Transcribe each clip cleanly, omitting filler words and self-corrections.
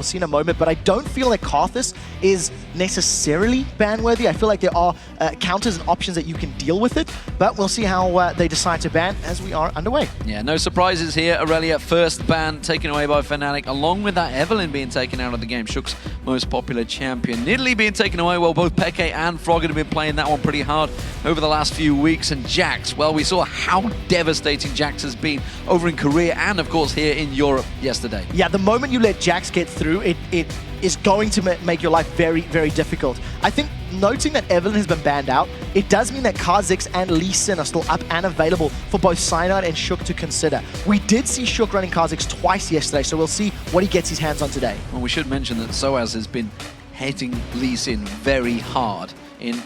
We'll see in a moment, but I don't feel that Karthus is necessarily ban-worthy. I feel like there are counters and options that you can deal with it, but we'll see how they decide to ban as we are underway. Yeah, no surprises here. Aurelia, first ban taken away by Fnatic, along with that Evelynn being taken out of the game, Shook's most popular champion. Nidalee being taken away, well, both Peke and Froggen have been playing that one pretty hard over the last few weeks. And Jax, well, we saw how devastating Jax has been over in Korea and, of course, here in Europe yesterday. Yeah, the moment you let Jax get through, it is going to make your life very, very difficult. I think noting that Evelynn has been banned out, it does mean that Kha'Zix and Lee Sin are still up and available for both Cyanide and Shook to consider. We did see Shook running Kha'Zix twice yesterday, so we'll see what he gets his hands on today. Well, we should mention that sOAZ has been hitting Lee Sin very hard.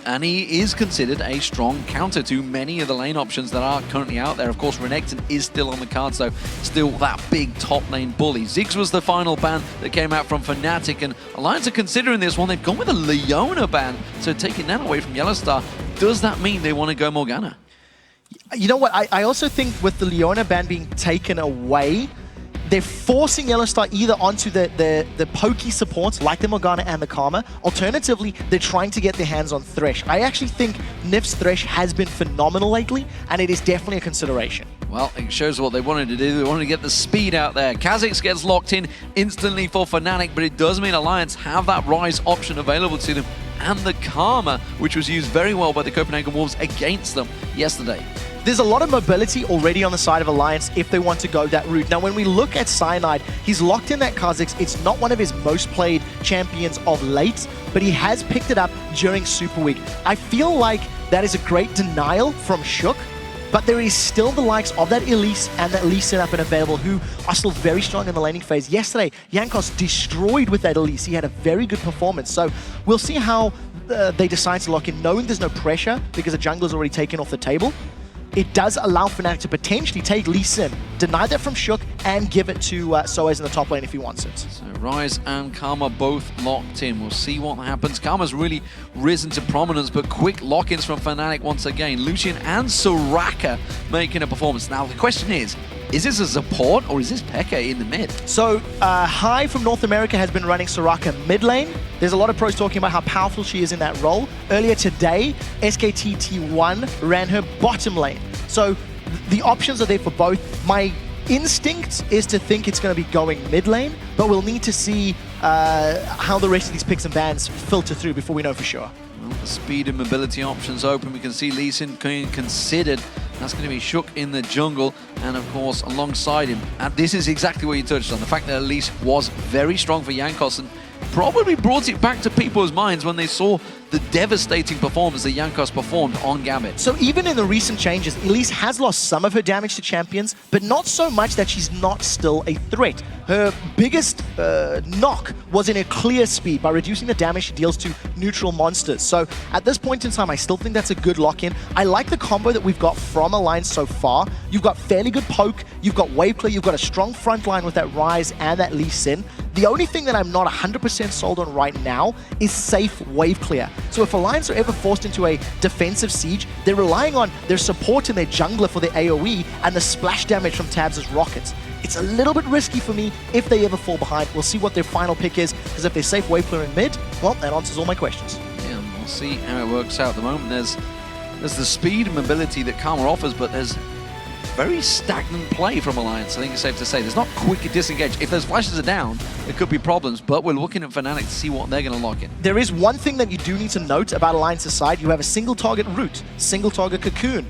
And he is considered a strong counter to many of the lane options that are currently out there. Of course, Renekton is still on the card, so still that big top lane bully. Ziggs was the final ban that came out from Fnatic, and Alliance are considering this one. They've gone with a Leona ban, so taking that away from YellOwStaR. Does that mean they want to go Morgana? You know what, I also think with the Leona ban being taken away, they're forcing YellOwStaR either onto the pokey supports like the Morgana and the Karma. Alternatively, they're trying to get their hands on Thresh. I actually think Nyph's Thresh has been phenomenal lately, and it is definitely a consideration. Well, it shows what they wanted to do. They wanted to get the speed out there. Kha'Zix gets locked in instantly for Fnatic, but it does mean Alliance have that Rise option available to them, and the Karma, which was used very well by the Copenhagen Wolves against them yesterday. There's a lot of mobility already on the side of Alliance if they want to go that route. Now, when we look at Cyanide, he's locked in that Kha'Zix. It's not one of his most played champions of late, but he has picked it up during Super Week. I feel like that is a great denial from Shook, but there is still the likes of that Ilyas and that Lee Sin up and available who are still very strong in the laning phase. Yesterday, Jankos destroyed with that Ilyas. He had a very good performance. So we'll see how they decide to lock in, knowing there's no pressure because the jungler's already taken off the table. It does allow Fnatic to potentially take Lee Sin, deny that from Shook, and give it to sOAZ in the top lane if he wants it. So Rise and Karma both locked in. We'll see what happens. Karma's really risen to prominence, but quick lock-ins from Fnatic once again. Lucian and Soraka making a performance. Now the question is this a support or is this Peke in the mid? So High from North America has been running Soraka mid lane. There's a lot of pros talking about how powerful she is in that role. Earlier today, SKTT1 ran her bottom lane. So the options are there for both. My instinct is to think it's going to be going mid lane, but we'll need to see how the rest of these picks and bans filter through before we know for sure. Well, the speed and mobility options open. We can see Lee Sin being considered. That's going to be Shook in the jungle, and of course alongside him. And this is exactly what you touched on. The fact that Ilyas was very strong for Jankos and probably brought it back to people's minds when they saw the devastating performance that Jankos performed on Gambit. So even in the recent changes, Ilyas has lost some of her damage to champions, but not so much that she's not still a threat. Her biggest knock was in her clear speed by reducing the damage she deals to neutral monsters. So at this point in time, I still think that's a good lock-in. I like the combo that we've got from Alliance so far. You've got fairly good poke, you've got wave clear, you've got a strong front line with that Rise and that Lee Sin. The only thing that I'm not 100% sold on right now is safe wave clear. So if Alliance are ever forced into a defensive siege, they're relying on their support in their jungler for their AoE and the splash damage from Tabzz' rockets. It's a little bit risky for me if they ever fall behind. We'll see what their final pick is, because if they're safe wave clear in mid, well, that answers all my questions. Yeah, we'll see how it works out. At the moment, there's the speed and mobility that Karma offers, but there's very stagnant play from Alliance, I think it's safe to say. There's not quick disengage. If those flashes are down, there could be problems, but we're looking at Fnatic to see what they're going to lock in. There is one thing that you do need to note about Alliance's side. You have a single target root, single target cocoon,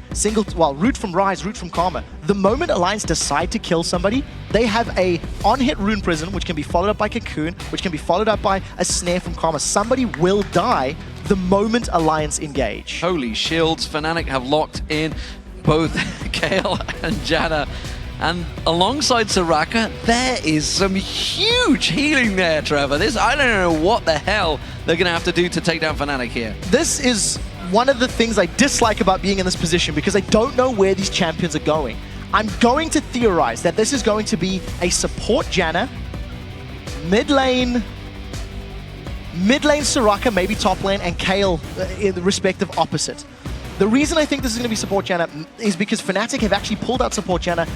root from Rise, root from Karma. The moment Alliance decide to kill somebody, they have a on-hit rune prison, which can be followed up by cocoon, which can be followed up by a snare from Karma. Somebody will die the moment Alliance engage. Holy shields, Fnatic have locked in both Kayle and Janna. And alongside Soraka, there is some huge healing there, Trevor. I don't know what the hell they're going to have to do to take down Fnatic here. This is one of the things I dislike about being in this position, because I don't know where these champions are going. I'm going to theorize that this is going to be a support Janna, mid lane Soraka, maybe top lane, and Kayle in the respective opposite. The reason I think this is going to be support Janna is because Fnatic have actually pulled out support Janna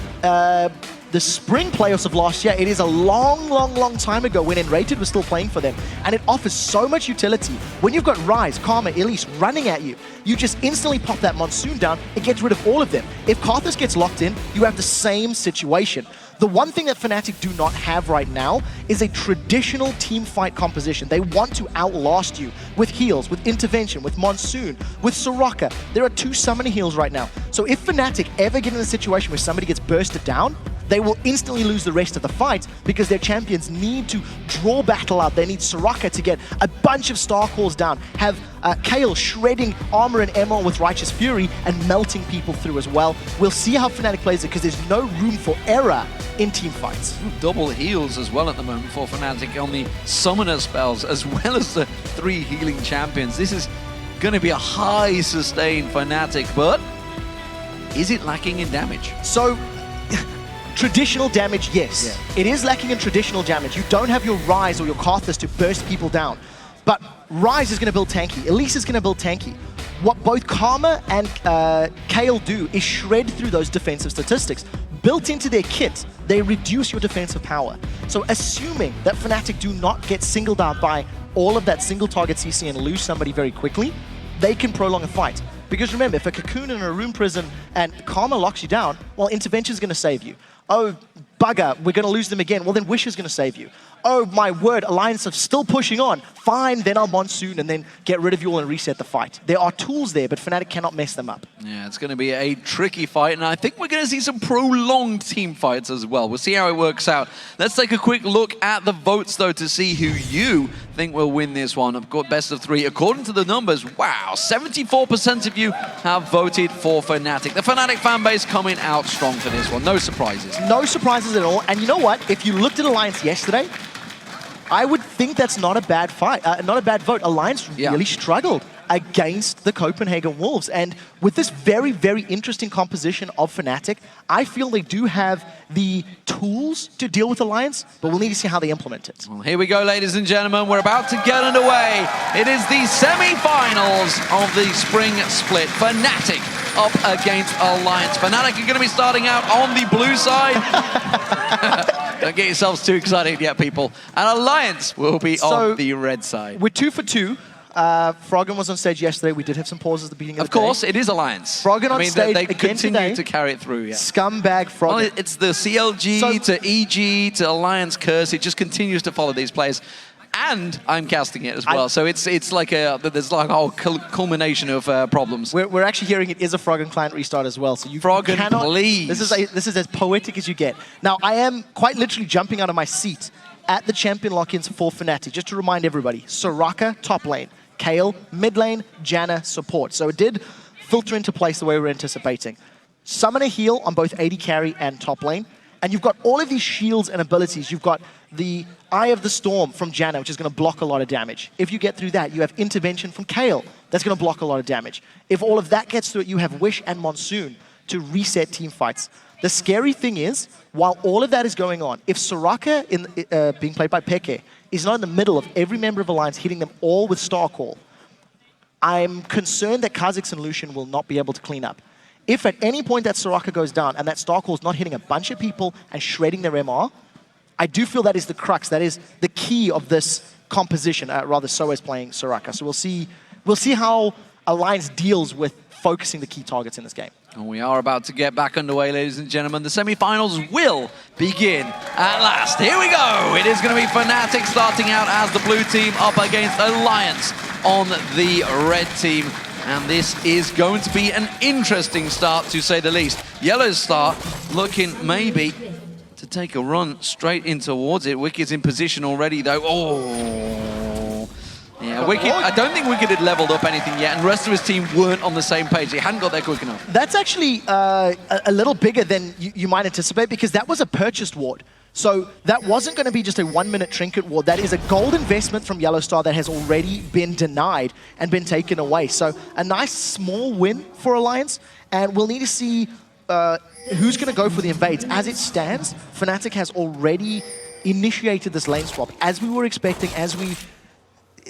the spring playoffs of last year. It is a long time ago when Enrique was still playing for them, and it offers so much utility. When you've got Ryze, Karma, Ilyas running at you, you just instantly pop that Monsoon down, it gets rid of all of them. If Karthus gets locked in, you have the same situation. The one thing that Fnatic do not have right now is a traditional team fight composition. They want to outlast you with heals, with intervention, with Monsoon, with Soraka. There are 2 summoner heals right now. So if Fnatic ever get in a situation where somebody gets bursted down, they will instantly lose the rest of the fight because their champions need to draw battle out. They need Soraka to get a bunch of star calls down, have Kayle shredding armor and ammo with Righteous Fury and melting people through as well. We'll see how Fnatic plays it because there's no room for error in team fights. Double heals as well at the moment for Fnatic on the summoner spells as well as the 3 healing champions. This is going to be a high sustain Fnatic, but is it lacking in damage? So, traditional damage, yes. Yeah. It is lacking in traditional damage. You don't have your Ryze or your Karthus to burst people down. But Ryze is going to build tanky. Ilyas is going to build tanky. What both Karma and Kayle do is shred through those defensive statistics. Built into their kit, they reduce your defensive power. So assuming that Fnatic do not get singled out by all of that single target CC and lose somebody very quickly, they can prolong a fight. Because remember, if a Cocoon in a Rune Prison and Karma locks you down, well, Intervention is going to save you. Oh, bugger, we're going to lose them again. Well, then Wish is going to save you. Oh, my word, Alliance are still pushing on. Fine, then I'll Monsoon and then get rid of you all and reset the fight. There are tools there, but Fnatic cannot mess them up. Yeah, it's going to be a tricky fight, and I think we're going to see some prolonged team fights as well. We'll see how it works out. Let's take a quick look at the votes, though, to see who you think will win this one. I've got best of 3. According to the numbers, wow, 74% of you have voted for Fnatic. The Fnatic fan base coming out strong for this one. No surprises. No surprises at all. And you know what? If you looked at Alliance yesterday, I would think that's not a bad fight, not a bad vote. Alliance really struggled against the Copenhagen Wolves. And with this very interesting composition of Fnatic, I feel they do have the tools to deal with Alliance, but we'll need to see how they implement it. Well, here we go, ladies and gentlemen. We're about to get underway. It is the semi-finals of the spring split. Fnatic up against Alliance. Fnatic are going to be starting out on the blue side. Don't get yourselves too excited yet, people. And Alliance will be on the red side. We're 2 for 2. Froggen was on stage yesterday. We did have some pauses at the beginning of the day. Of course, it is Alliance. Froggen on stage they again continue today. to carry it through, yeah. Scumbag Froggen. Well, it's the CLG to EG to Alliance curse. It just continues to follow these players. And I'm casting it as well, so it's like there's like a whole culmination of problems. We're actually hearing it is a Froggen client restart as well, so you Froggen, cannot. please. This is as poetic as you get. Now I am quite literally jumping out of my seat at the champion lock-ins for Fnatic. Just to remind everybody: Soraka top lane, Kayle mid lane, Janna support. So it did filter into place the way we're anticipating. Summoner heal on both AD carry and top lane. And you've got all of these shields and abilities. You've got the Eye of the Storm from Janna, which is going to block a lot of damage. If you get through that, you have Intervention from Kayle. That's going to block a lot of damage. If all of that gets through it, you have Wish and Monsoon to reset team fights. The scary thing is, while all of that is going on, if Soraka, being played by xPeke, is not in the middle of every member of Alliance hitting them all with Star Call, I'm concerned that Kha'Zix and Lucian will not be able to clean up. If at any point that Soraka goes down and that Star Call is not hitting a bunch of people and shredding their MR, I do feel that is the crux, that is the key of this composition, rather sOAZ playing Soraka. So we'll see how Alliance deals with focusing the key targets in this game. And we are about to get back underway, ladies and gentlemen. The semi-finals will begin at last. Here we go. It is going to be Fnatic starting out as the blue team up against Alliance on the red team. And this is going to be an interesting start, to say the least. YellOwStaR looking maybe to take a run straight in towards it. Wicked's in position already, though. Oh, yeah, Wickd. I don't think Wicked had leveled up anything yet, and the rest of his team weren't on the same page. They hadn't got there quick enough. That's actually a little bigger than you might anticipate, because that was a purchased ward. So that wasn't going to be just a 1-minute trinket ward. That is a gold investment from YellOwStaR that has already been denied and been taken away. So a nice small win for Alliance, and we'll need to see who's going to go for the invades. As it stands, Fnatic has already initiated this lane swap, as we were expecting,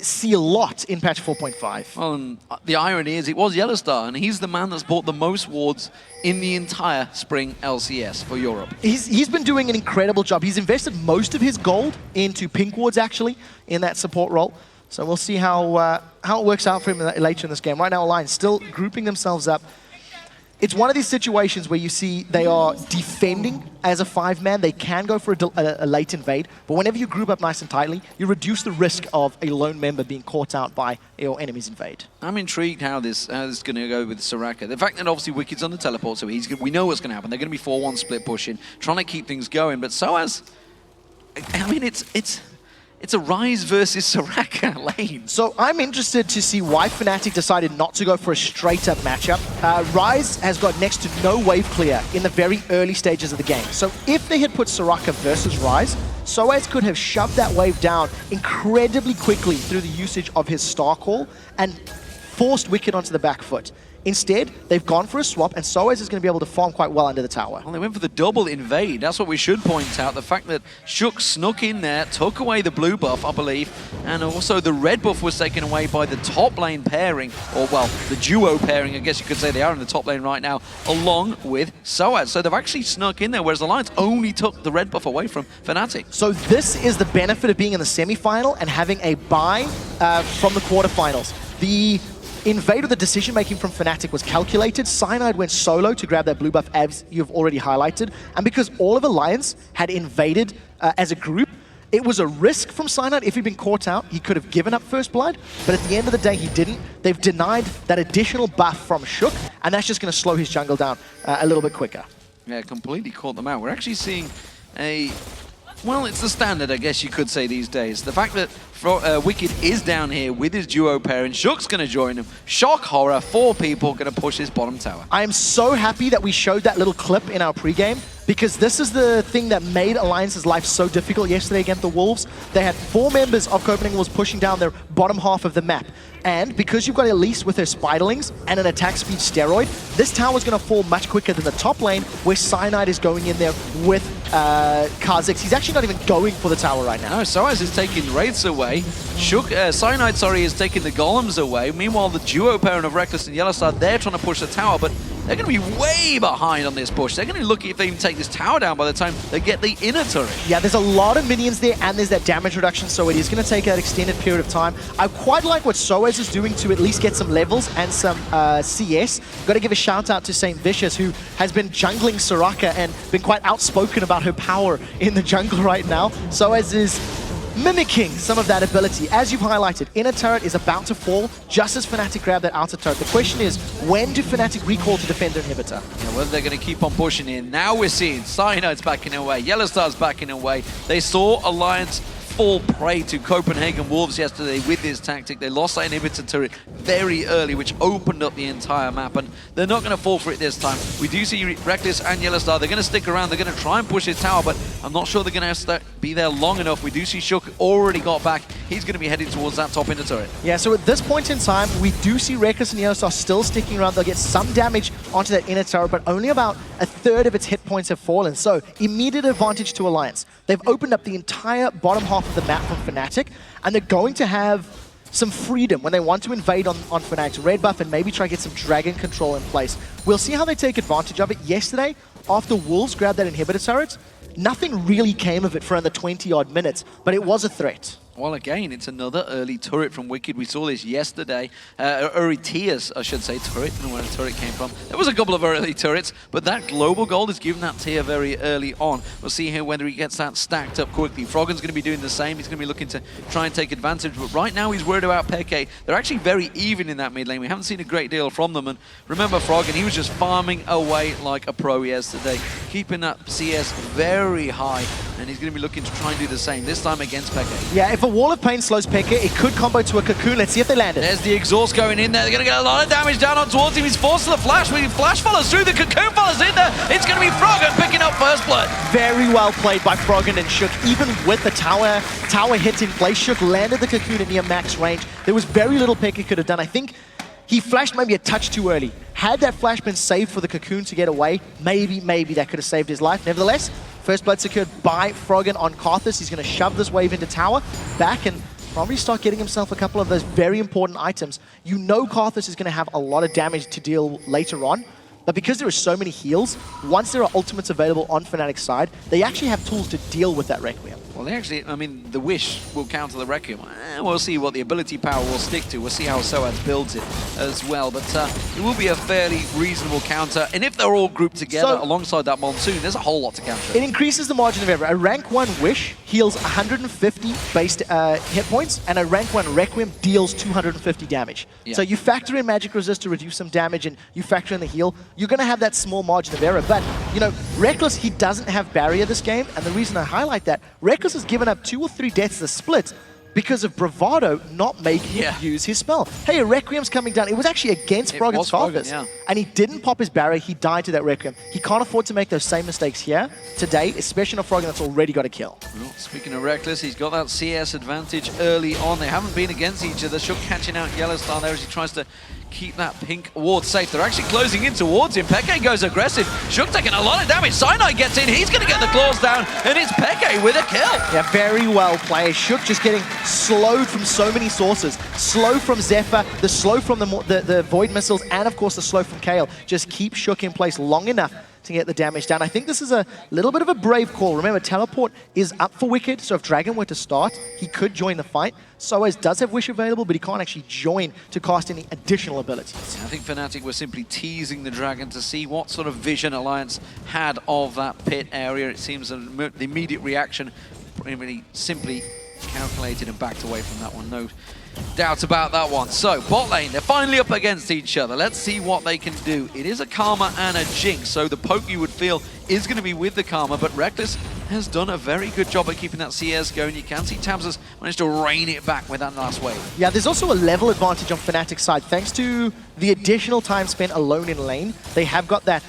see a lot in patch 4.5. Well, and the irony is it was YellOwStaR, and he's the man that's bought the most wards in the entire spring LCS for Europe. He's been doing an incredible job. He's invested most of his gold into pink wards, actually, in that support role. So we'll see how it works out for him later in this game. Right now, Alliance still grouping themselves up. It's one of these situations where you see they are defending as a 5-man. They can go for a late invade, but whenever you group up nice and tightly, you reduce the risk of a lone member being caught out by your enemy's invade. I'm intrigued how this is going to go with Soraka. The fact that obviously Wicked's on the teleport, so we know what's going to happen. They're going to be 4-1 split pushing, trying to keep things going, but sOAZ, I mean, it's a Ryze versus Soraka lane. So I'm interested to see why Fnatic decided not to go for a straight-up matchup. Ryze has got next to no wave clear in the very early stages of the game. So if they had put Soraka versus Ryze, sOAZ could have shoved that wave down incredibly quickly through the usage of his star call and forced Wickd onto the back foot. Instead, they've gone for a swap, and sOAZ is going to be able to farm quite well under the tower. Well, they went for the double invade. That's what we should point out. The fact that Shook snuck in there, took away the blue buff, I believe, and also the red buff was taken away by the top lane pairing, or, well, the duo pairing, I guess you could say they are in the top lane right now, along with sOAZ. So they've actually snuck in there, whereas Alliance only took the red buff away from Fnatic. So this is the benefit of being in the semi-final and having a bye from the quarterfinals. The invade of the decision-making from Fnatic was calculated. Cyanide went solo to grab that blue buff, as you've already highlighted. And because all of Alliance had invaded as a group, it was a risk from Cyanide. If he'd been caught out, he could have given up first blood. But at the end of the day, he didn't. They've denied that additional buff from Shook, and that's just going to slow his jungle down a little bit quicker. Yeah, completely caught them out. We're actually seeing a... Well, it's the standard, I guess you could say, these days. The fact that Wickd is down here with his duo pair, and Shook's going to join him. Shock horror, 4 people going to push his bottom tower. I am so happy that we showed that little clip in our pregame, because this is the thing that made Alliance's life so difficult yesterday against the Wolves. They had 4 members of Copenhagen Wolves pushing down their bottom half of the map. And because you've got Ilyas with her Spiderlings and an attack speed steroid, this tower is going to fall much quicker than the top lane, where Cyanide is going in there with Kha'Zix. He's actually not even going for the tower right now. No, sOAZ is taking Wraiths away. Cyanide, is taking the Golems away. Meanwhile, the duo pairing of Rekkles and YellOwStaR, they're trying to push the tower, but they're going to be way behind on this push. They're going to be lucky if they even take this tower down by the time they get the inner turret. Yeah, there's a lot of minions there, and there's that damage reduction, so it is going to take that extended period of time. I quite like what sOAZ is doing to at least get some levels and some CS. Got to give a shout out to St. Vicious, who has been jungling Soraka and been quite outspoken about her power in the jungle right now. sOAZ is mimicking some of that ability. As you've highlighted, inner turret is about to fall just as Fnatic grab that outer turret. The question is, when do Fnatic recall to defend their inhibitor? Yeah, whether they're going to keep on pushing in. Now we're seeing Cyanide's backing away, YellOwStar's backing away. They saw Alliance fall prey to Copenhagen Wolves yesterday with this tactic. They lost that inhibitor turret very early, which opened up the entire map, and they're not going to fall for it this time. We do see Rekkles and YellOwStaR. They're going to stick around. They're going to try and push his tower, but I'm not sure they're going to be there long enough. We do see Shook already got back. He's going to be heading towards that top inner turret. Yeah, so at this point in time, we do see Rekkles and YellOwStaR still sticking around. They'll get some damage onto that inner turret, but only about a third of its hit points have fallen. So immediate advantage to Alliance. They've opened up the entire bottom half of the map from Fnatic, and they're going to have some freedom when they want to invade on Fnatic's red buff and maybe try to get some dragon control in place. We'll see how they take advantage of it. Yesterday, after Wolves grabbed that inhibitor turret, nothing really came of it for under 20-odd minutes, but it was a threat. Well, again, it's another early turret from Wickd. We saw this yesterday. Tiers, I should say, turret. I don't know where the turret came from. There was a couple of early turrets, but that global gold is given that tier very early on. We'll see here whether he gets that stacked up quickly. Froggen's going to be doing the same. He's going to be looking to try and take advantage, but right now he's worried about xPeke. They're actually very even in that mid lane. We haven't seen a great deal from them, and remember Froggen, he was just farming away like a pro yesterday, keeping that CS very high, and he's going to be looking to try and do the same, this time against xPeke. Yeah, if a Wall of Pain slows xPeke, it could combo to a Cocoon. Let's see if they land it. There's the exhaust going in there. They're going to get a lot of damage down on towards him. He's forced to the flash. When flash follows through, the Cocoon follows in there. It's going to be Froggen picking up first blood. Very well played by Froggen and Shook. Even with the tower hit in place, Shook landed the Cocoon at near max range. There was very little xPeke could have done. I think he flashed maybe a touch too early. Had that flash been saved for the Cocoon to get away, maybe that could have saved his life. Nevertheless, first blood secured by Froggen on Karthus. He's going to shove this wave into tower, back, and probably start getting himself a couple of those very important items. You know Karthus is going to have a lot of damage to deal later on, but because there are so many heals, once there are ultimates available on Fnatic's side, they actually have tools to deal with that Requiem. Well, they actually, I mean, the Wish will counter the Requiem. We'll see what the ability power will stick to. We'll see how sOAZ builds it as well. But it will be a fairly reasonable counter. And if they're all grouped together alongside that Monsoon, there's a whole lot to counter. It increases the margin of error. A rank 1 Wish heals 150 base hit points, and a rank 1 Requiem deals 250 damage. Yeah. So you factor in magic resist to reduce some damage, and you factor in the heal, you're going to have that small margin of error. But, you know, Rekkles, he doesn't have barrier this game, and the reason I highlight that, Rekkles has given up 2 or 3 deaths this split because of Bravado not making him use his spell. Hey, a Requiem's coming down. It was actually against Froggen's Karthus, and he didn't pop his barrier. He died to that Requiem. He can't afford to make those same mistakes here today, especially on Froggen that's already got a kill. Well, speaking of Rekkles, he's got that CS advantage early on. They haven't been against each other. Shook catching out YellOwStaR there as he tries to keep that pink ward safe. They're actually closing in towards him. Peke goes aggressive. Shook taking a lot of damage. Cyanide gets in. He's going to get the claws down, and it's Peke with a kill. Yeah, very well played. Shook just getting slowed from so many sources. Slow from Zephyr, the slow from the Void Missiles, and of course the slow from Kayle. Just keep Shook in place long enough to get the damage down. I think this is a little bit of a brave call. Remember, Teleport is up for Wickd, so if Dragon were to start, he could join the fight. sOAZ does have Wish available, but he can't actually join to cast any additional abilities. I think Fnatic were simply teasing the Dragon to see what sort of vision Alliance had of that pit area. It seems the immediate reaction really simply calculated and backed away from that one. No doubt about that one. So, bot lane, they're finally up against each other. Let's see what they can do. It is a Karma and a Jinx, so the poke you would feel is going to be with the Karma, but Rekkles has done a very good job at keeping that CS going. You can see Tabzz has managed to rein it back with that last wave. Yeah, there's also a level advantage on Fnatic's side. Thanks to the additional time spent alone in lane, they have got that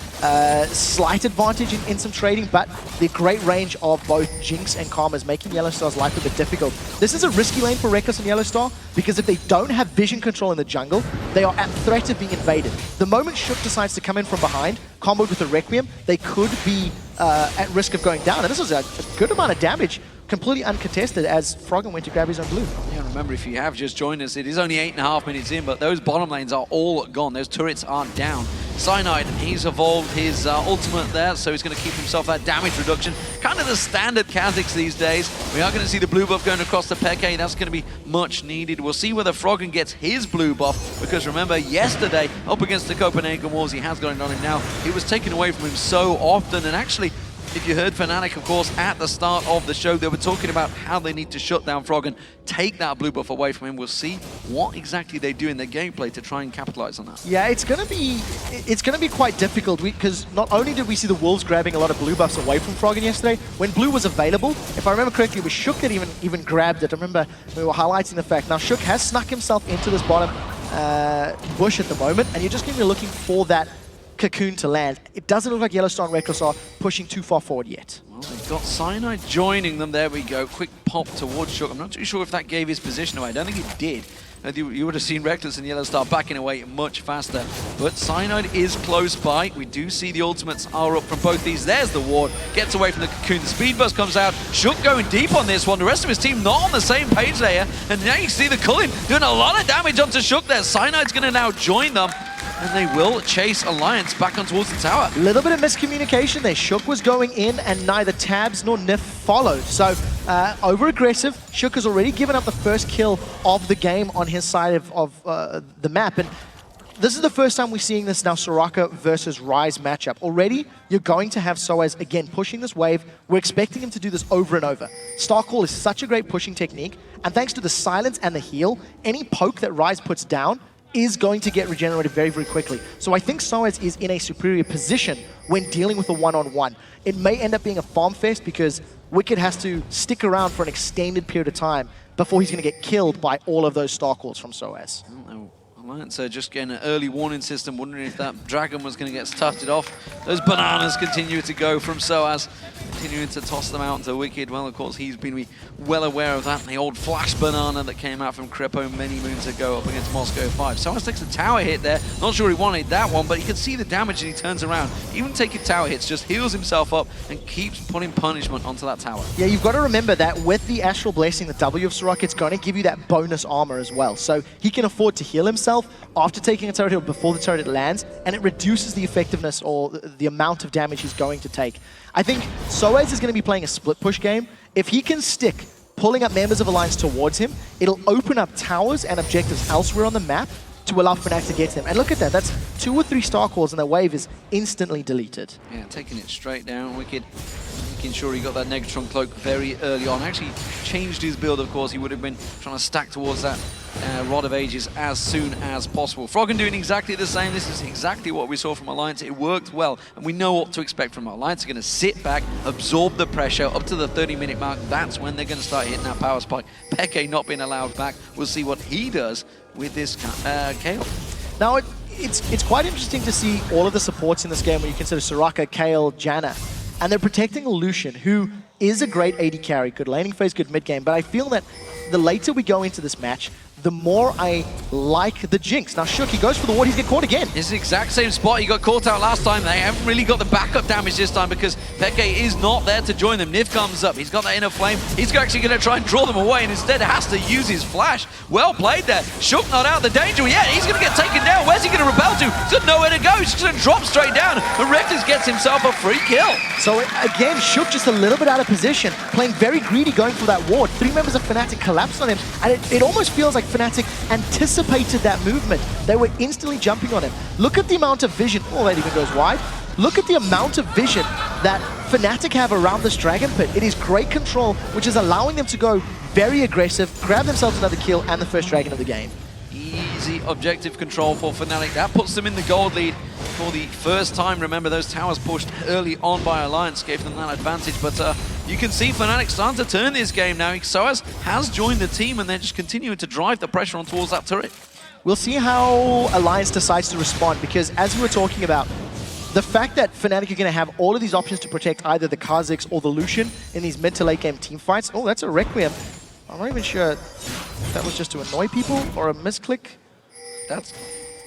slight advantage in some trading, but the great range of both Jinx and Karma is making YellOwStar's life a bit difficult. This is a risky lane for Rekkles and YellOwStar, because if they don't have vision control in the jungle, they are at threat of being invaded. The moment Shook decides to come in from behind, comboed with a Requiem, they could be at risk of going down. And this was a good amount of damage, completely uncontested, as Froggen went to grab his own blue. Yeah, remember, if you have just joined us, it is only 8.5 minutes in, but those bottom lanes are all gone. Those turrets are down. Cyanide, he's evolved his ultimate there, so he's going to keep himself that damage reduction. Kind of the standard Kha'Zix these days. We are going to see the blue buff going across the Peke. That's going to be much needed. We'll see whether Froggen gets his blue buff, because remember, yesterday, up against the Copenhagen Walls, he has got it on him now. It was taken away from him so often, and actually, if you heard Fnatic, of course, at the start of the show, they were talking about how they need to shut down Froggen, take that blue buff away from him. We'll see what exactly they do in their gameplay to try and capitalize on that. Yeah, it's gonna be quite difficult, because not only did we see the Wolves grabbing a lot of blue buffs away from Froggen yesterday, when blue was available, if I remember correctly, it was Shook that even grabbed it. I remember we were highlighting the fact. Now Shook has snuck himself into this bottom bush at the moment, and you're just gonna be looking for that cocoon to land. It doesn't look like YellOwStaR and Rekkles are pushing too far forward yet. Well, they've got Cyanide joining them. There we go. Quick pop towards Shook. I'm not too sure if that gave his position away. I don't think it did. You would have seen Rekkles and YellOwStaR backing away much faster. But Cyanide is close by. We do see the ultimates are up from both these. There's the ward. Gets away from the cocoon. The speed burst comes out. Shook going deep on this one. The rest of his team not on the same page there. And now you see the Culling doing a lot of damage onto Shook there. Cyanide's going to now join them, and they will chase Alliance back on towards the tower. A little bit of miscommunication there. Shook was going in, and neither Tabzz nor Nyph followed. So, over-aggressive. Shook has already given up the first kill of the game on his side of the map. And this is the first time we're seeing this now Soraka versus Ryze matchup. Already, you're going to have sOAZ, again, pushing this wave. We're expecting him to do this over and over. Star Call is such a great pushing technique, and thanks to the silence and the heal, any poke that Ryze puts down is going to get regenerated very, very quickly. So I think sOAZ is in a superior position when dealing with a one-on-one. It may end up being a farm fest, because Wickd has to stick around for an extended period of time before he's going to get killed by all of those Star Calls from sOAZ. Alliance just getting an early warning system, wondering if that dragon was going to get started off. Those bananas continue to go from sOAZ, continuing to toss them out into Wickd. Well, of course, he's been well aware of that. The old flash banana that came out from Crepo many moons ago up against Moscow 5. sOAZ takes a tower hit there. Not sure he wanted that one, but he can see the damage and he turns around. Even taking tower hits, just heals himself up and keeps putting punishment onto that tower. Yeah, you've got to remember that with the Astral Blessing, the W of sOAZ, it's going to give you that bonus armor as well. So he can afford to heal himself after taking a turret hit before the turret lands, and it reduces the effectiveness or the amount of damage he's going to take. I think sOAZ is going to be playing a split push game. If he can stick pulling up members of Alliance towards him, it'll open up towers and objectives elsewhere on the map to allow Fnatic to get to them. And look at that, that's 2 or 3 star calls and the wave is instantly deleted. Yeah, taking it straight down. Wickd making sure he got that Negatron cloak very early on. Actually changed his build, of course. He would have been trying to stack towards that Rod of Ages as soon as possible. Froggen doing exactly the same. This is exactly what we saw from Alliance. It worked well, and we know what to expect from Alliance. They're going to sit back, absorb the pressure up to the 30-minute mark. That's when they're going to start hitting that power spike. Peke not being allowed back. We'll see what he does with this Kayle. Now, it's quite interesting to see all of the supports in this game when you consider Soraka, Kayle, Janna, and they're protecting Lucian, who is a great AD carry, good laning phase, good mid game, but I feel that the later we go into this match, the more I like the Jinx. Now, Shook, he goes for the ward, he's getting caught again. It's the exact same spot he got caught out last time. They haven't really got the backup damage this time because Peke is not there to join them. Nyph comes up, he's got that inner flame. He's actually going to try and draw them away and instead has to use his flash. Well played there. Shook not out the danger yet. He's going to get taken down. Where's he going to rebel to? He's got nowhere to go. He's just going to drop straight down. And Rekkles gets himself a free kill. So again, Shook just a little bit out of position, playing very greedy, going for that ward. 3 members of Fnatic collapsed on him, and it almost feels like Fnatic anticipated that movement. They were instantly jumping on him. Look at the amount of vision. Oh, that even goes wide. Look at the amount of vision that Fnatic have around this Dragon Pit. It is great control, which is allowing them to go very aggressive, grab themselves another kill and the first dragon of the game. Easy objective control for Fnatic. That puts them in the gold lead for the first time. Remember, those towers pushed early on by Alliance gave them that advantage, but you can see Fnatic starting to turn this game now. sOAZ has joined the team and they're just continuing to drive the pressure on towards that turret. We'll see how Alliance decides to respond, because as we were talking about, the fact that Fnatic are going to have all of these options to protect either the Kha'Zix or the Lucian in these mid to late game team fights. Oh, that's a Requiem. I'm not even sure if that was just to annoy people or a misclick. That's...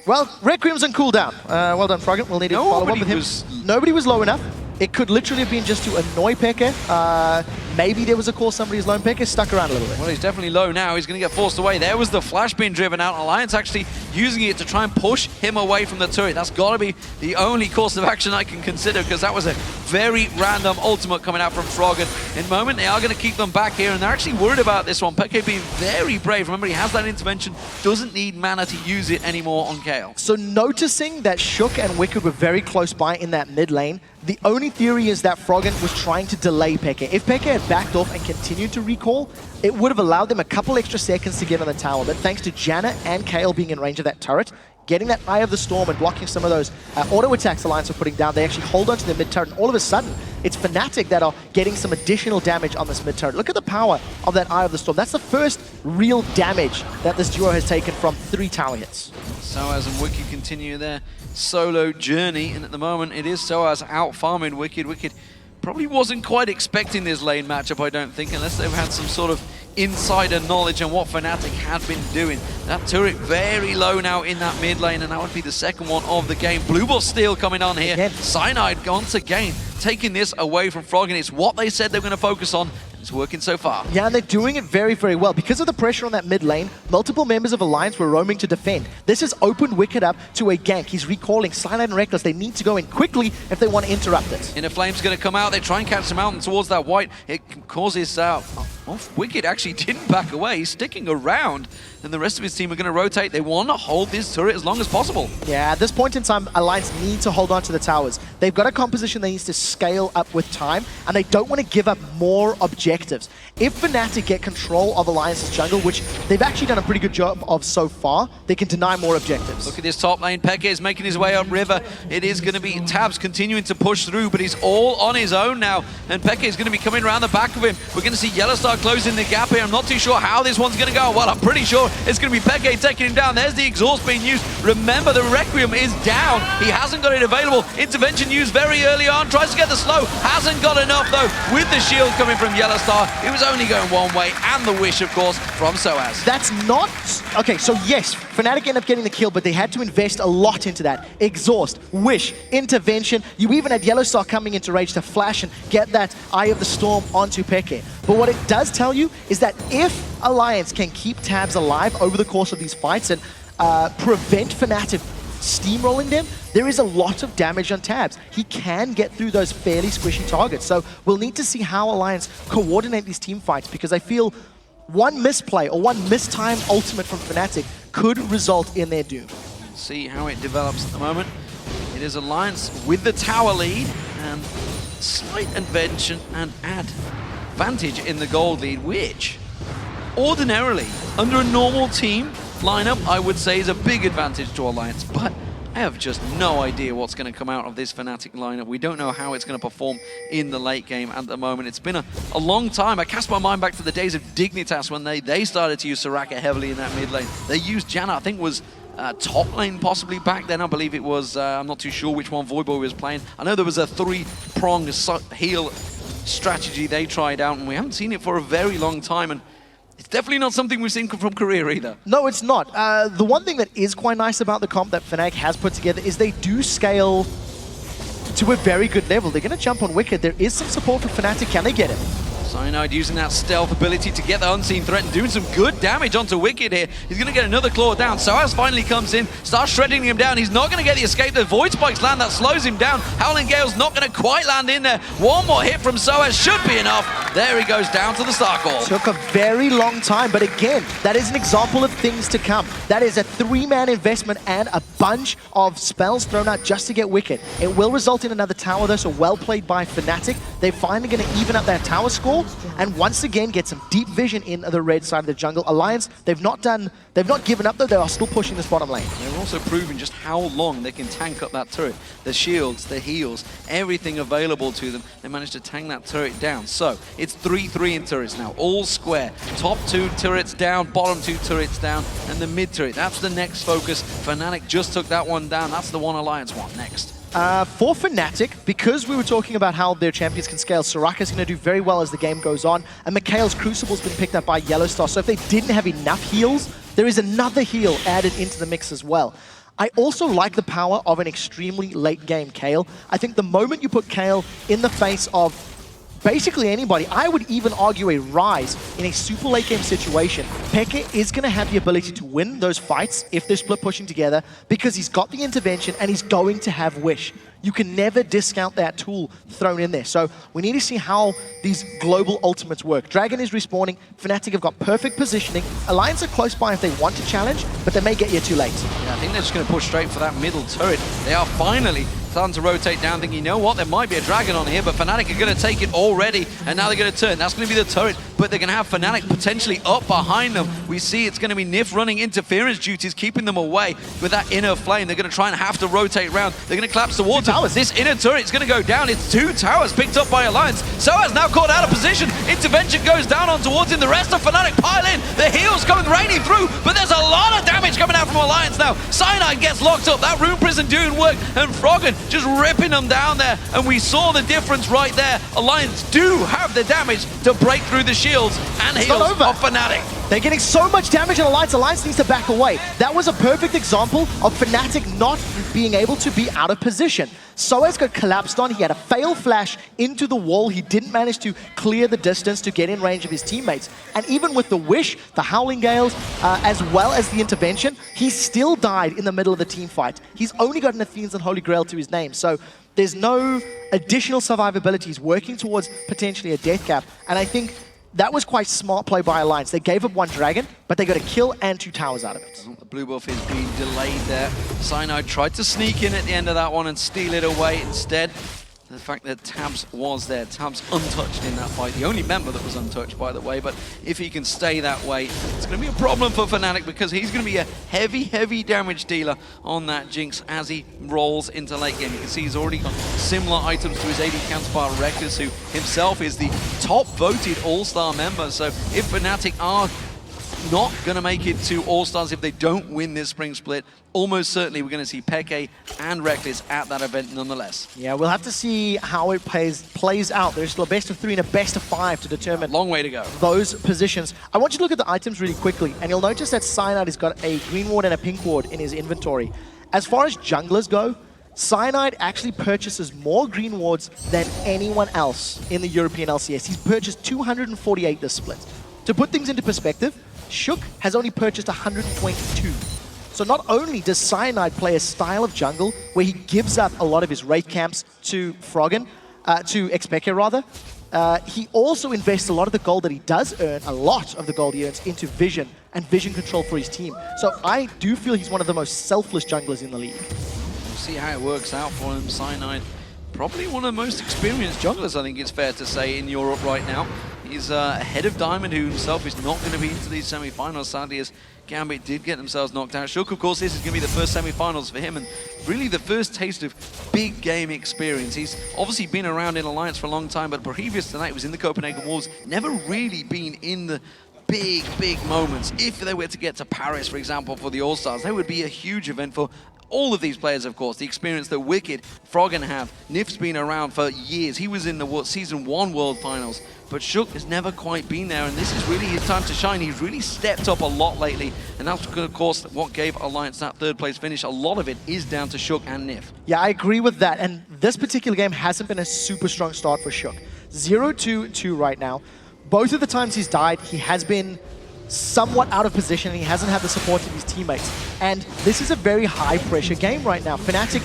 Well, Requiem's on cooldown. Well done, Froggen. We'll need to follow up with him. Nobody was low enough. It could literally have been just to annoy Peke. Maybe there was a call somebody's lone. Peke stuck around a little bit. Well, he's definitely low now. He's going to get forced away. There was the flash being driven out. Alliance actually using it to try and push him away from the turret. That's got to be the only course of action I can consider, because that was a very random ultimate coming out from Froggen. In a moment, they are going to keep them back here, and they're actually worried about this one. Peke being very brave. Remember, he has that intervention, doesn't need mana to use it anymore on Kayle. So noticing that Shook and Wickd were very close by in that mid lane, the only theory is that Froggen was trying to delay Peke. If Peke had backed off and continued to recall, it would have allowed them a couple extra seconds to get on the tower. But thanks to Janna and Kayle being in range of that turret, getting that Eye of the Storm and blocking some of those auto attacks Alliance are putting down, they actually hold on to the mid turret. And all of a sudden, it's Fnatic that are getting some additional damage on this mid turret. Look at the power of that Eye of the Storm. That's the first real damage that this duo has taken from 3 tower hits. sOAZ and Wickd continue their solo journey, and at the moment it is sOAZ out farming Wickd. Wickd probably wasn't quite expecting this lane matchup, I don't think, unless they've had some sort of insider knowledge on what Fnatic had been doing. That turret very low now in that mid lane, and that would be the second one of the game. Blue Ball Steel coming on here. Cyanide once again taking this away from Froggen. It's what they said they were going to focus on. It's working so far. Yeah, and they're doing it very, very well. Because of the pressure on that mid lane, multiple members of Alliance were roaming to defend. This has opened Wickd up to a gank. He's recalling Cyanide and Rekkles. They need to go in quickly if they want to interrupt it. Inner Flame's going to come out. They try and catch him out and towards that white. It causes Wickd actually didn't back away. He's sticking around, and the rest of his team are going to rotate. They want to hold this turret as long as possible. Yeah, at this point in time, Alliance need to hold on to the towers. They've got a composition that needs to scale up with time, and they don't want to give up more objectives. If Fnatic get control of Alliance's jungle, which they've actually done a pretty good job of so far, they can deny more objectives. Look at this top lane. Peke is making his way up river. It is going to be Tabzz continuing to push through, but he's all on his own now, and Peke is going to be coming around the back of him. We're going to see YellOwStaR YellOwStaR closing the gap here. I'm not too sure how this one's going to go. Well, I'm pretty sure it's going to be xPeke taking him down. There's the exhaust being used. Remember, the Requiem is down. He hasn't got it available. Intervention used very early on. Tries to get the slow. Hasn't got enough, though. With the shield coming from YellOwStaR, it was only going one way. And the wish, of course, from sOAZ. That's not... Okay, so yes, Fnatic ended up getting the kill, but they had to invest a lot into that. Exhaust, wish, intervention. You even had YellOwStaR coming into rage to flash and get that Eye of the Storm onto xPeke. But what it does tell you is that if Alliance can keep Tabzz alive over the course of these fights and prevent Fnatic steamrolling them, there is a lot of damage on Tabzz. He can get through those fairly squishy targets. So we'll need to see how Alliance coordinate these team fights, because I feel one misplay or one mistimed ultimate from Fnatic could result in their doom. See how it develops at the moment. It is Alliance with the tower lead and slight invention and advantage in the gold lead, which ordinarily, under a normal team lineup, I would say is a big advantage to Alliance. But I have just no idea what's going to come out of this Fnatic lineup. We don't know how it's going to perform in the late game at the moment. It's been a long time. I cast my mind back to the days of Dignitas when they started to use Soraka heavily in that mid lane. They used Janna, I think was top lane possibly back then. I believe it was, I'm not too sure which one Voidboy was playing. I know there was a three-prong heal strategy they tried out, and we haven't seen it for a very long time. And it's definitely not something we've seen from Korea either. No, it's not. The one thing that is quite nice about the comp that Fnatic has put together is they do scale to a very good level. They're going to jump on Wickd. There is some support for Fnatic. Can they get him? Cyanide using that stealth ability to get the unseen threat and doing some good damage onto Wickd here. He's going to get another claw down. sOAZ finally comes in, starts shredding him down. He's not going to get the escape. The Void Spikes land, that slows him down. Howling Gale's not going to quite land in there. One more hit from sOAZ should be enough. There he goes down to the Star Call. Took a very long time, but again, that is an example of things to come. That is a three-man investment and a bunch of spells thrown out just to get Wickd. It will result in another tower though, so well played by Fnatic. They're finally going to even up that tower score, and once again get some deep vision in the red side of the jungle. Alliance, they've not given up though. They are still pushing this bottom lane. They're also proving just how long they can tank up that turret. The shields, the heals, everything available to them. They managed to tank that turret down. So it's 3-3 in turrets now, all square. Top two turrets down, bottom two turrets down, and the mid turret. That's the next focus. Fnatic just took that one down. That's the one Alliance want next. For Fnatic, because we were talking about how their champions can scale, Soraka's going to do very well as the game goes on, and Mikhail's Crucible's been picked up by YellOwStaR, so if they didn't have enough heals, there is another heal added into the mix as well. I also like the power of an extremely late game Kayle. I think the moment you put Kayle in the face of basically anybody, I would even argue a Rise in a super late game situation, xPeke is going to have the ability to win those fights if they're split pushing together, because he's got the intervention and he's going to have Wish. You can never discount that tool thrown in there. So we need to see how these global ultimates work. Dragon is respawning. Fnatic have got perfect positioning. Alliance are close by if they want to challenge, but they may get you too late. Yeah, I think they're just going to push straight for that middle turret. They are finally starting to rotate down, thinking, you know what, there might be a dragon on here, but Fnatic are going to take it already, and now they're going to turn. That's going to be the turret, but they're going to have Fnatic potentially up behind them. We see it's going to be Nyph running interference duties, keeping them away with that inner flame. They're going to try and have to rotate around. They're going to collapse towards it. This inner turret is going to go down. It's two towers picked up by Alliance. sOAZ now caught out of position. Intervention goes down on towards him. The rest of Fnatic pile in. The heals coming raining through, but there's a lot of damage coming out from Alliance now. Cyanide gets locked up. That Rune Prison doing work, and Froggen just ripping them down there, and we saw the difference right there. Alliance do have the damage to break through the shields and heals of Fnatic. They're getting so much damage on Alliance. Alliance needs to back away. That was a perfect example of Fnatic not being able to be out of position. sOAZ got collapsed on. He had a fail flash into the wall. He didn't manage to clear the distance to get in range of his teammates. And even with the Wish, the Howling Gales, as well as the intervention, he still died in the middle of the team fight. He's only got an Athenes and Holy Grail to his name. So there's no additional survivability. He's working towards potentially a death cap. And I think that was quite smart play by Alliance. They gave up one dragon, but they got a kill and two towers out of it. The blue buff is being delayed there. Cyanide tried to sneak in at the end of that one and steal it away instead. the fact that Tabzz was there. Tabzz untouched in that fight. The only member that was untouched, by the way. But if he can stay that way, it's going to be a problem for Fnatic because he's going to be a heavy, heavy damage dealer on that Jinx as he rolls into late game. You can see he's already got similar items to his AD counterpart Rekkles, who himself is the top voted All-Star member. So if Fnatic are not going to make it to All-Stars if they don't win this spring split, almost certainly we're going to see Peke and Rekkles at that event nonetheless. Yeah, we'll have to see how it plays out. There's still a best of 3 and a best of 5 to determine Long way to go. Those positions. I want you to look at the items really quickly, and you'll notice that Cyanide has got a green ward and a pink ward in his inventory. As far as junglers go, Cyanide actually purchases more green wards than anyone else in the European LCS. He's purchased 248 this split. To put things into perspective, Shook has only purchased 122. So not only does Cyanide play a style of jungle where he gives up a lot of his Wraith camps to Froggen, to xPeke rather, he also invests a lot of the gold that he does earn, a lot of the gold he earns, into vision and vision control for his team. So I do feel he's one of the most selfless junglers in the league. We'll see how it works out for him. Cyanide, probably one of the most experienced junglers, I think it's fair to say, in Europe right now. He's ahead of Diamond, who himself is not going to be into these semi-finals, sadly, as Gambit did get themselves knocked out. Shook, of course, this is going to be the first semi-finals for him, and really the first taste of big game experience. He's obviously been around in Alliance for a long time, but previous to that, he was in the Copenhagen Wolves, never really been in the big, big moments. If they were to get to Paris, for example, for the All-Stars, that would be a huge event for all of these players, of course. The experience that Wickd, Froggen have. Nyph's been around for years. He was in the Season 1 World Finals, but Shook has never quite been there, and this is really his time to shine. He's really stepped up a lot lately, and that's, of course, what gave Alliance that third-place finish. A lot of it is down to Shook and Nyph. Yeah, I agree with that, and this particular game hasn't been a super strong start for Shook. 0-2-2 right now. Both of the times he's died, he has been somewhat out of position and he hasn't had the support of his teammates. And this is a very high-pressure game right now. Fnatic,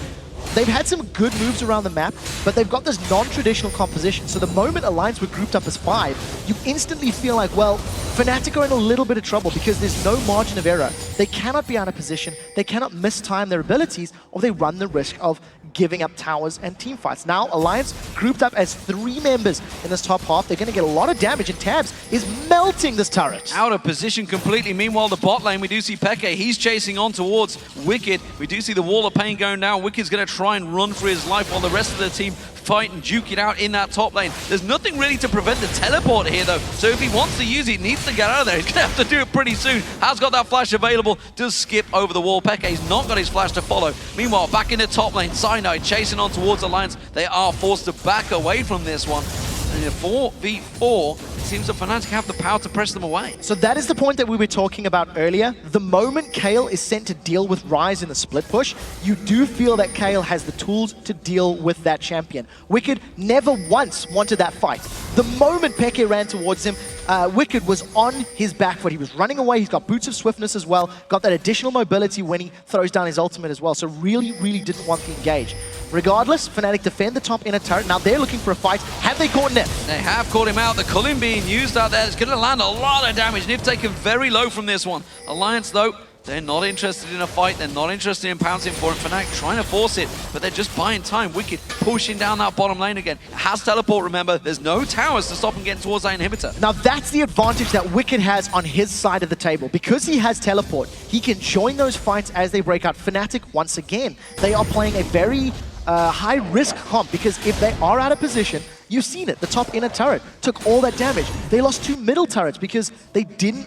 they've had some good moves around the map, but they've got this non-traditional composition. So the moment Alliance were grouped up as 5, you instantly feel like, well, Fnatic are in a little bit of trouble because there's no margin of error. They cannot be out of position, they cannot mistime their abilities, or they run the risk of giving up towers and team fights. Now, Alliance grouped up as 3 members in this top half. They're going to get a lot of damage, and Tabzz is melting this turret. Out of position completely. Meanwhile, the bot lane, we do see Peke. He's chasing on towards Wickd. We do see the wall of pain going down. Wickd's going to try and run for his life while the rest of the team fight and duke it out in that top lane. There's nothing really to prevent the teleport here, though. So if he wants to use it, he needs to get out of there. He's going to have to do it pretty soon. Has got that flash available. Does skip over the wall. Peke's not got his flash to follow. Meanwhile, back in the top lane, Cyanide chasing on towards Alliance. They are forced to back away from this one. And in a 4v4, it seems that Fnatic have the power to press them away. So that is the point that we were talking about earlier. The moment Kayle is sent to deal with Ryze in the split push, you do feel that Kayle has the tools to deal with that champion. Wickd never once wanted that fight. The moment Peke ran towards him, Wickd was on his back foot. He was running away. He's got Boots of Swiftness as well. Got that additional mobility when he throws down his ultimate as well. So really, really didn't want to engage. Regardless, Fnatic defend the top inner turret. Now they're looking for a fight. Have they caught Nyph? They have caught him out. The culling being used out there. It's going to land a lot of damage. Nyph taken very low from this one. Alliance, though, they're not interested in a fight. They're not interested in pouncing for it. Fnatic trying to force it, but they're just buying time. Wickd pushing down that bottom lane again. It has teleport, remember. There's no towers to stop him getting towards that inhibitor. Now that's the advantage that Wickd has on his side of the table. Because he has teleport, he can join those fights as they break out. Fnatic, once again, they are playing a very high-risk comp, because if they are out of position, you've seen it. The top inner turret took all that damage. They lost 2 middle turrets because they didn't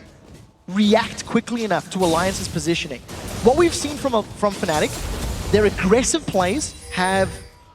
react quickly enough to Alliance's positioning. What we've seen from Fnatic, their aggressive plays have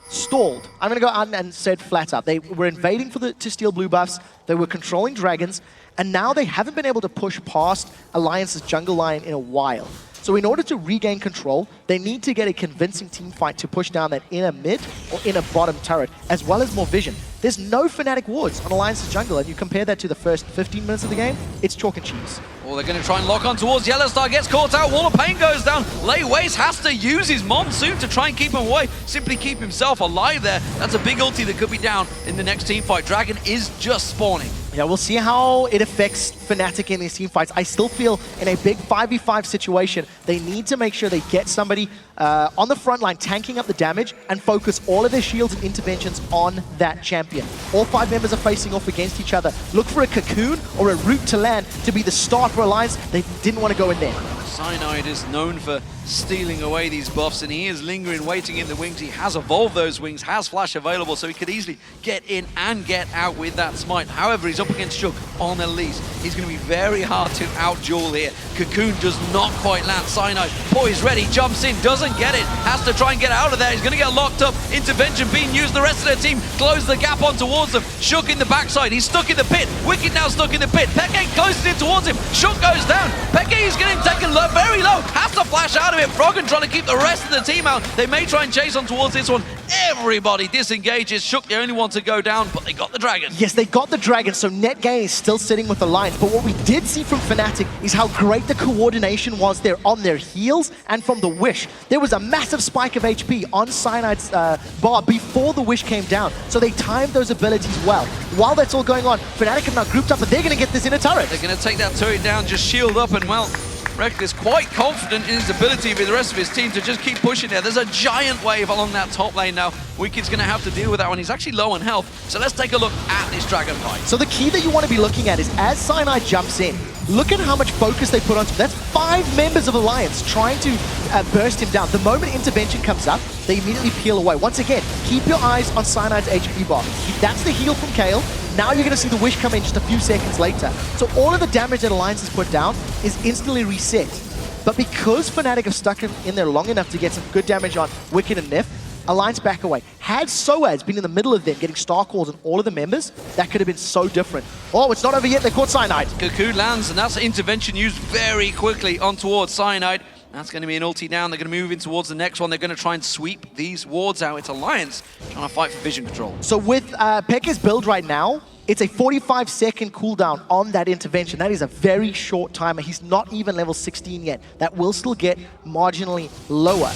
stalled. I'm going to go out and say it flat out. They were invading to steal blue buffs, they were controlling dragons, and now they haven't been able to push past Alliance's jungle line in a while. So in order to regain control, they need to get a convincing team fight to push down that inner mid or inner bottom turret, as well as more vision. There's no Fnatic wards on Alliance's jungle, and you compare that to the first 15 minutes of the game, it's chalk and cheese. Well, they're going to try and lock on towards YellOwStaR, gets caught out, Wall of Pain goes down. LayWaste has to use his monsoon to try and keep him away, simply keep himself alive there. That's a big ulti that could be down in the next team fight. Dragon is just spawning. Yeah, we'll see how it affects Fnatic in these team fights. I still feel in a big 5v5 situation, they need to make sure they get somebody on the front line tanking up the damage and focus all of their shields and interventions on that champion. All 5 members are facing off against each other. Look for a cocoon or a route to land to be the start for Alliance. They didn't want to go in there. Cyanide is known for stealing away these buffs, and he is lingering, waiting in the wings. He has evolved those wings, has flash available, so he could easily get in and get out with that smite. However, he's up against Shook on Elise. He's going to be very hard to out-duel here. Cocoon does not quite land. Cyanide, poised, ready, jumps in, doesn't get it, has to try and get out of there. He's going to get locked up. Intervention being used. The rest of their team close the gap on towards them. Shook in the backside. He's stuck in the pit. Wickd now stuck in the pit. Peke closes in towards him. Shook goes down. Peke is getting taken low, very low. Has to flash out of it. Froggen trying to keep the rest of the team out. They may try and chase on towards this one. Everybody disengages. Shook the only one to go down, but they got the dragon. Yes, they got the dragon, so net gain is still sitting with Alliance. But what we did see from Fnatic is how great the coordination was there on their heals and from the Wish. There was a massive spike of HP on Cyanide's bar before the Wish came down, so they timed those abilities well. While that's all going on, Fnatic have now grouped up, but they're going to get this inner turret. They're going to take that turret down, just shield up, and well, Rekkles quite confident in his ability with the rest of his team to just keep pushing there. There's a giant wave along that top lane now. Wicked's going to have to deal with that one. He's actually low on health, so let's take a look at this dragon fight. So the key that you want to be looking at is as Cyanide jumps in, look at how much focus they put onto him. That's 5 members of Alliance trying to burst him down. The moment intervention comes up, they immediately peel away. Once again, keep your eyes on Cyanide's HP bar. That's the heal from Kayle. Now you're going to see the Wish come in just a few seconds later. So all of the damage that Alliance has put down is instantly reset. But because Fnatic have stuck in there long enough to get some good damage on Wickd and Nyph, Alliance back away. Had sOAZ been in the middle of them, getting star calls on all of the members, that could have been so different. Oh, it's not over yet. They caught Cyanide. Cocoon lands, and that's intervention used very quickly on towards Cyanide. That's going to be an ulti down. They're going to move in towards the next one. They're going to try and sweep these wards out. It's Alliance trying to fight for vision control. So with Peke's build right now, it's a 45-second cooldown on that intervention. That is a very short timer. He's not even level 16 yet. That will still get marginally lower.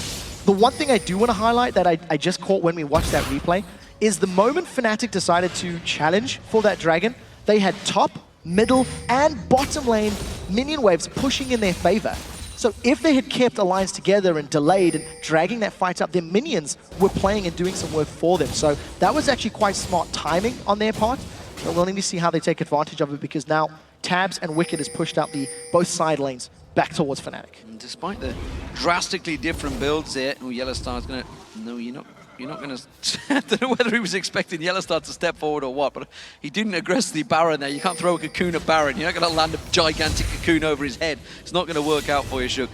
The one thing I do want to highlight that I just caught when we watched that replay is the moment Fnatic decided to challenge for that dragon, they had top, middle, and bottom lane minion waves pushing in their favor. So if they had kept Alliance together and delayed and dragging that fight up, their minions were playing and doing some work for them. So that was actually quite smart timing on their part. So we'll need to see how they take advantage of it, because now Tabzz and Wickd has pushed out both side lanes back towards Fnatic. And despite the drastically different builds here, YellOwStaR is going to... No, you're not going to... I don't know whether he was expecting YellOwStaR to step forward or what, but he didn't aggressively Baron there. You can't throw a cocoon at Baron. You're not going to land a gigantic cocoon over his head. It's not going to work out for you, Shook.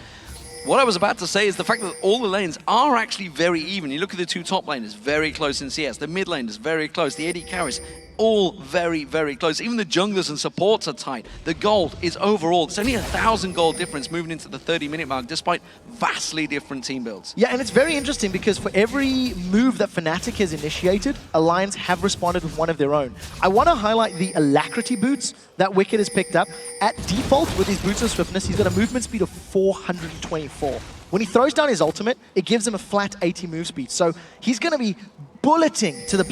What I was about to say is the fact that all the lanes are actually very even. You look at the 2 top laners, very close in CS. The mid lane is very close. The AD carries, all very, very close. Even the junglers and supports are tight. The gold is overall, it's only 1,000 gold difference moving into the 30-minute mark, despite vastly different team builds. Yeah, and it's very interesting because for every move that Fnatic has initiated, Alliance have responded with one of their own. I want to highlight the Alacrity boots that Wickd has picked up. At default, with his boots of swiftness, he's got a movement speed of 424. When he throws down his ultimate, it gives him a flat 80 move speed. So he's going to be bulleting to the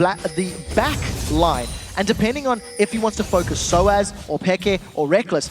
back line. And depending on if he wants to focus sOAZ or Peke or Rekkles,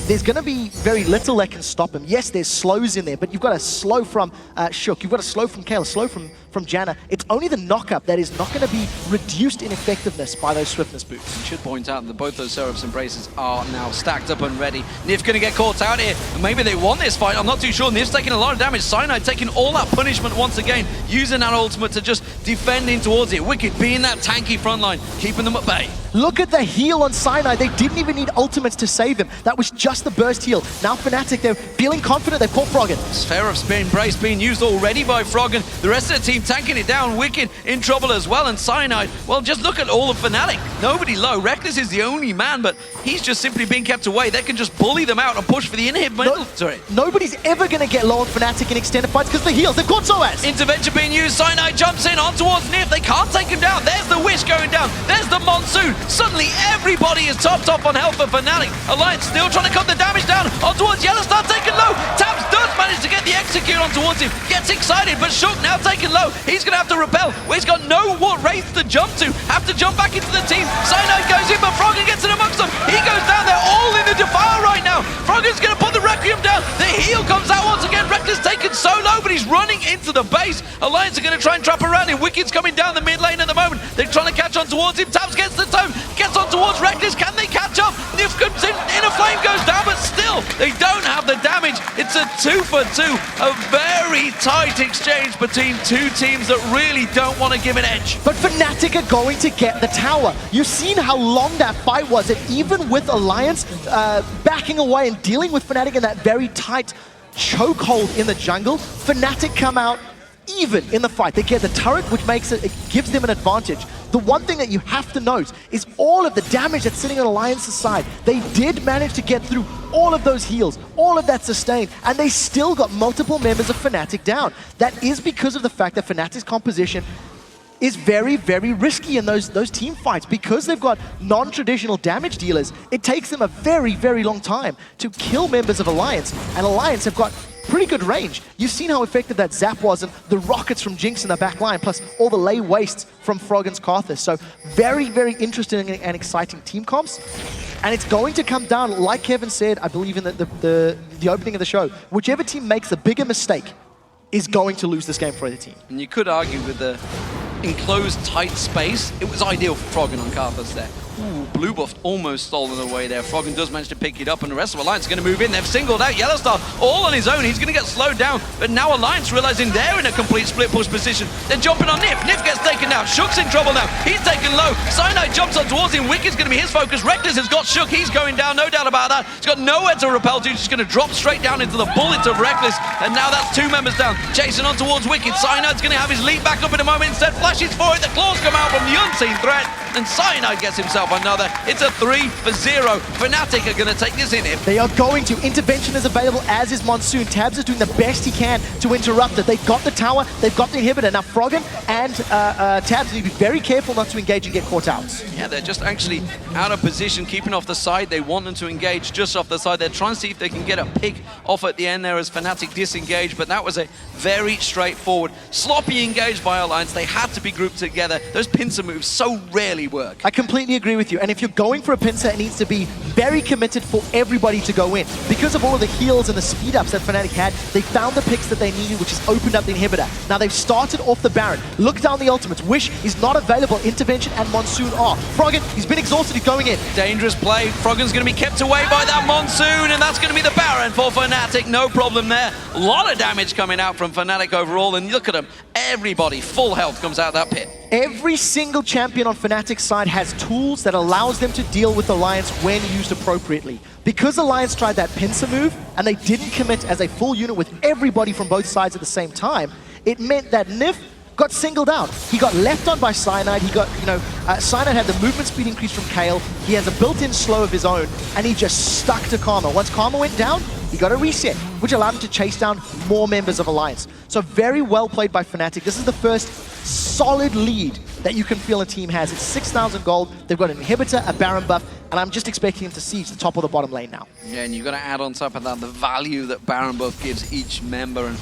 there's going to be very little that can stop him. Yes, there's slows in there, but you've got a slow from Shook, you've got a slow from Kayle, a slow from Janna. It's only the knockup that is not going to be reduced in effectiveness by those swiftness boots. You should point out that both those Seraph's Embraces are now stacked up and ready. Nyph going to get caught out here, and maybe they won this fight, I'm not too sure. Nyph's taking a lot of damage. Cyanide taking all that punishment once again, using that ultimate to just defend in towards it. Wickd being that tanky front line, keeping them at bay. Look at the heal on Cyanide. They didn't even need ultimates to save him. That was just the burst heal. Now Fnatic, they're feeling confident. They've caught Froggen. Seraph's Embrace being used already by Froggen. The rest of the team tanking it down. Wickd in trouble as well. And Cyanide, well, just look at all of Fnatic. Nobody low. Rekkles is the only man, but he's just simply being kept away. They can just bully them out and push for the inhib middle. Nobody's ever going to get low on Fnatic in extended fights because the heals. They've caught sOAZ. Intervention being used. Cyanide jumps in on towards Nyph. They can't take him down. There's the Wish going down. There's the Monsoon. Suddenly everybody is topped up on health for Fnatic. Alliance still trying to cut the damage down on towards YellOwStaR, taken low. Tabzz does manage to get the execute on towards him. Gets excited, but Shook now taken low. He's going to have to repel. Well, he's got no wraith to jump to. Have to jump back into the team. Cyanide goes in, but Froggen gets in amongst Rekkles going to put the Requiem down. The heal comes out once again. Rekkles taken so low, but he's running into the base. Alliance are going to try and trap around him. Wickd's coming down the mid lane at the moment. They're trying to catch on towards him. Tabzz gets the tone, gets on towards Rekkles. Can they catch up? Nyph comes in, Inner Flame goes down, but still, they don't have the damage. It's a 2 for 2. A very tight exchange between two teams that really don't want to give an edge. But Fnatic are going to get the tower. You've seen how long that fight was, and even with Alliance backing away and dealing with Fnatic in that very tight chokehold in the jungle, Fnatic come out even in the fight. They get the turret, which makes it gives them an advantage. The one thing that you have to note is all of the damage that's sitting on Alliance's side. They did manage to get through all of those heals, all of that sustain, and they still got multiple members of Fnatic down. That is because of the fact that Fnatic's composition is very, very risky in those team fights. Because they've got non-traditional damage dealers, it takes them a very, very long time to kill members of Alliance, and Alliance have got pretty good range. You've seen how effective that Zap was, and the rockets from Jinx in the back line, plus all the lay wastes from Froggen's Karthus. So very, very interesting and exciting team comps. And it's going to come down, like Kevin said, I believe in the opening of the show, whichever team makes the bigger mistake is going to lose this game for the team. And you could argue with the enclosed tight space, it was ideal for Froggen on Karthus there. Ooh, blue buff almost stolen away there. Froggen does manage to pick it up, and the rest of Alliance are going to move in. They've singled out YellOwStaR all on his own. He's going to get slowed down, but now Alliance realizing they're in a complete split push position. They're jumping on Nyph. Nyph gets taken down. Shook's in trouble now. He's taken low. Cyanide jumps on towards him. Wicked's going to be his focus. Rekkles has got Shook. He's going down, no doubt about that. He's got nowhere to repel to. He's just going to drop straight down into the bullets of Rekkles, and now that's 2 members down. Chasing on towards Wickd. Cyanide's going to have his lead back up in a moment. Instead, flashes for it. The claws come out from the unseen threat, and Cyanide gets himself another. It's a 3 for 0. Fnatic are going to take this in him. They are going to. Intervention is available, as is Monsoon. Tabzz is doing the best he can to interrupt it. They've got the tower, they've got the inhibitor. Now Froggen and Tabzz need to be very careful not to engage and get caught out. Yeah, they're just actually out of position, keeping off the side. They want them to engage just off the side. They're trying to see if they can get a pick off at the end there as Fnatic disengage, but that was a very straightforward, sloppy engage by Alliance. They had to be grouped together. Those pincer moves so rarely work. I completely agree with you. And if you're going for a pincer, it needs to be very committed for everybody to go in. Because of all of the heals and the speed ups that Fnatic had, they found the picks that they needed, which has opened up the inhibitor. Now they've started off the Baron. Look down the ultimates. Wish is not available. Intervention and Monsoon are. Froggen, he's been exhausted. He's going in. Dangerous play. Froggen's going to be kept away by that Monsoon, and that's going to be the Baron for Fnatic. No problem there. A lot of damage coming out from Fnatic overall, and look at them. Everybody, full health, comes out of that pit. Every single champion on Fnatic's side has tools that allows them to deal with Alliance when used appropriately. Because Alliance tried that pincer move, and they didn't commit as a full unit with everybody from both sides at the same time, it meant that Nyph got singled out. He got left on by Cyanide. He got, Cyanide had the movement speed increase from Kale. He has a built-in slow of his own, and he just stuck to Karma. Once Karma went down, he got a reset, which allowed him to chase down more members of Alliance. So very well played by Fnatic. This is the first solid lead that you can feel a team has. It's 6,000 gold. They've got an inhibitor, a Baron buff, and I'm just expecting him to siege the top or the bottom lane now. Yeah, and you've got to add on top of that the value that Baron buff gives each member. And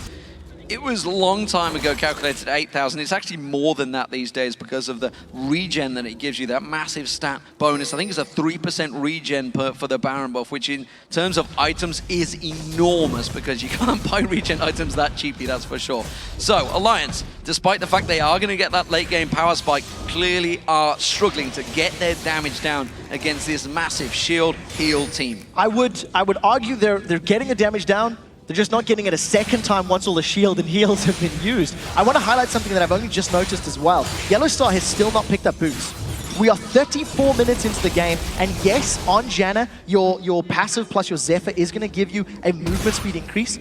it was a long time ago calculated at 8,000. It's actually more than that these days because of the regen that it gives you, that massive stat bonus. I think it's a 3% regen for the Baron buff, which in terms of items is enormous because you can't buy regen items that cheaply, that's for sure. So, Alliance, despite the fact they are going to get that late game power spike, clearly are struggling to get their damage down against this massive shield heal team. I would argue they're getting the damage down. They're just not getting it a second time once all the shield and heals have been used. I want to highlight something that I've only just noticed as well. YellOwStaR has still not picked up boots. We are 34 minutes into the game, and yes, on Janna, your passive plus your Zephyr is going to give you a movement speed increase.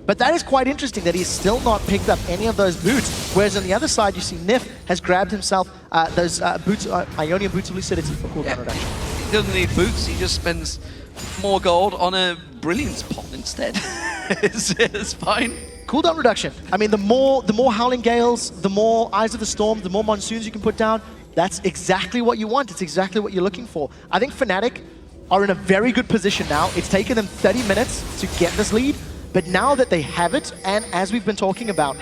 But that is quite interesting that he's still not picked up any of those boots. Whereas on the other side, you see Nyph has grabbed himself those boots, Ionian boots of Lucidity for cooldown reduction. He doesn't need boots, he just spends more gold on a Brilliance pot instead. it's fine. Cooldown reduction. I mean, the more Howling Gales, the more Eyes of the Storm, the more Monsoons you can put down, that's exactly what you want. It's exactly what you're looking for. I think Fnatic are in a very good position now. It's taken them 30 minutes to get this lead, but now that they have it, and as we've been talking about,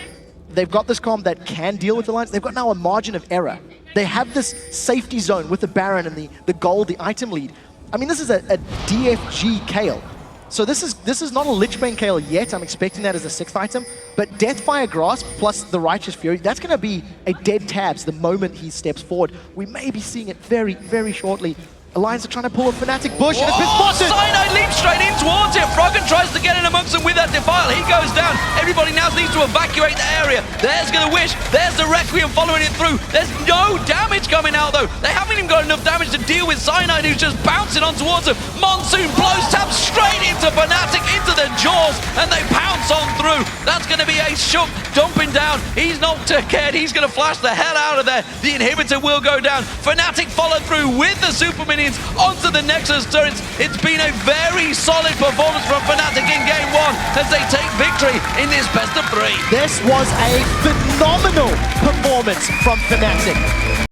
they've got this comp that can deal with the lines, they've got now a margin of error. They have this safety zone with the Baron and the gold, the item lead. I mean, this is a DFG Kale. So this is not a Lichbane Kale yet. I'm expecting that as a 6th item. But Deathfire Grasp plus the Righteous Fury, that's going to be a dead Tabzz the moment he steps forward. We may be seeing it very, very shortly. Alliance are trying to pull a Fnatic bush, and it's been spotted! Cyanide leaps straight in towards it. Froggen tries to get in amongst them with that Defile. He goes down. Everybody now needs to evacuate the area. There's gonna Wish. There's the Requiem following it through. There's no damage coming out, though. They haven't even got enough damage to deal with Cyanide, who's just bouncing on towards them. Monsoon blows Tabzz straight into Fnatic, into the jaws, and they pounce on through. That's gonna be a Shook dumping down. He's not scared. He's gonna flash the hell out of there. The inhibitor will go down. Fnatic followed through with the super minions onto the Nexus turrets. It's been a very solid performance from Fnatic in game 1 as they take victory in this best of 3. This was a phenomenal performance from Fnatic.